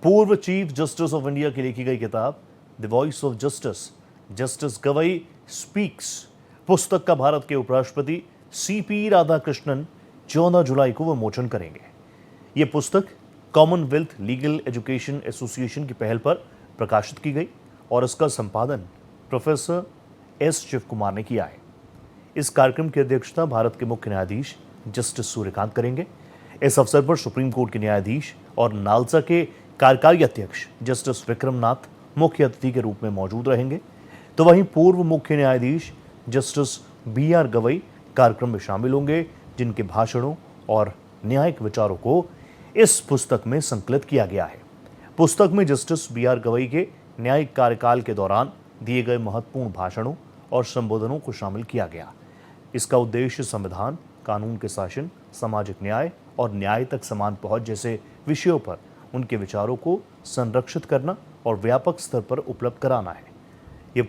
पूर्व chief justice of India की लिखी गई किताब the voice of justice, justice Gavai speaks पुस्तक का भारत के उपराष्ट्रपति सीपी राधाकृष्णन 14 जुलाई को विमोचन करेंगे। ये पुस्तक कॉमनवेल्थ लीगल एजुकेशन एसोसिएशन की पहल पर प्रकाशित की गई और इसका संपादन प्रोफेसर एस शिव कुमार ने किया है। इस कार्यक्रम की अध्यक्षता भारत के मुख्य न्यायाधीश जस्टिस सूर्यकांत करेंगे। इस अवसर पर सुप्रीम कोर्ट के न्यायाधीश और नालसा के कार्यकारी अध्यक्ष जस्टिस विक्रमनाथ मुख्य अतिथि के रूप में मौजूद रहेंगे। तो वहीं पूर्व मुख्य न्यायाधीश जस्टिस BR गवई कार्यक्रम में शामिल होंगे, जिनके भाषणों और न्यायिक विचारों को इस पुस्तक में संकलित किया गया है। पुस्तक में जस्टिस BR गवई के न्यायिक कार्यकाल के दौरान दिए गए महत्वपूर्ण भाषणों और संबोधनों को शामिल किया गया। इसका उद्देश्य संविधान, कानून के शासन, सामाजिक न्याय और न्याय तक समान पहुंच जैसे विषयों पर उनके विचारों को संरक्षित करना और व्यापक स्तर पर उपलब्ध कराना है। ये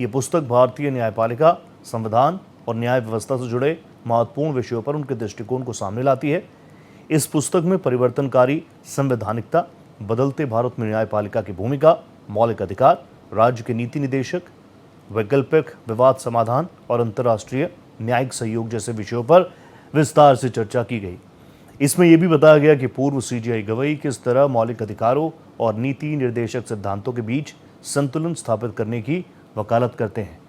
पुस्तक भारतीय न्यायपालिका, संविधान और न्याय व्यवस्था से जुड़े महत्वपूर्ण विषयों पर उनके दृष्टिकोण को सामने लाती है। इस पुस्तक में परिवर्तनकारी संवैधानिकता, बदलते भारत में न्यायपालिका की भूमिका, मौलिक अधिकार, राज्य के नीति निदेशक, वैकल्पिक विवाद समाधान और अंतर्राष्ट्रीय न्यायिक सहयोग जैसे विषयों पर विस्तार से चर्चा की गई। इसमें यह भी बताया गया कि पूर्व CJI गवई किस तरह मौलिक अधिकारों और नीति निर्देशक सिद्धांतों के बीच संतुलन स्थापित करने की वकालत करते हैं,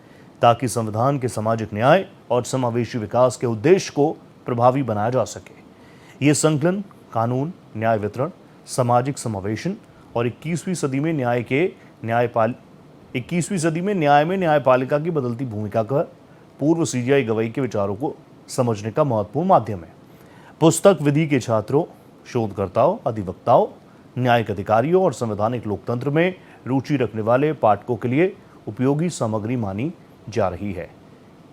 ताकि संविधान के सामाजिक न्याय और समावेशी विकास के उद्देश्य को प्रभावी बनाया जा सके। ये संकलन कानून, न्याय वितरण, सामाजिक समावेशन और 21वीं सदी में न्याय में न्यायपालिका की बदलती भूमिका का पूर्व CJI गवई के विचारों को समझने का महत्वपूर्ण माध्यम है। पुस्तक विधि के छात्रों, शोधकर्ताओं, अधिवक्ताओं, न्यायिक अधिकारियों और संवैधानिक लोकतंत्र में रुचि रखने वाले पाठकों के लिए उपयोगी सामग्री मानी जा रही है।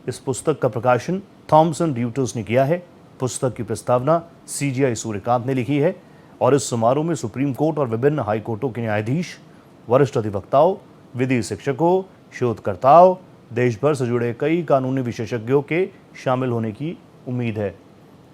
इस पुस्तक का प्रकाशन थॉमसन ड्यूटर्स ने किया है। पुस्तक की प्रस्तावना CJI सूर्यकांत ने लिखी है और इस समारोह में सुप्रीम कोर्ट और विभिन्न हाई कोर्टों के न्यायाधीश, वरिष्ठ अधिवक्ताओं, विधि शिक्षकों, शोधकर्ताओं, देश भर से जुड़े कई कानूनी विशेषज्ञों के शामिल होने की उम्मीद है।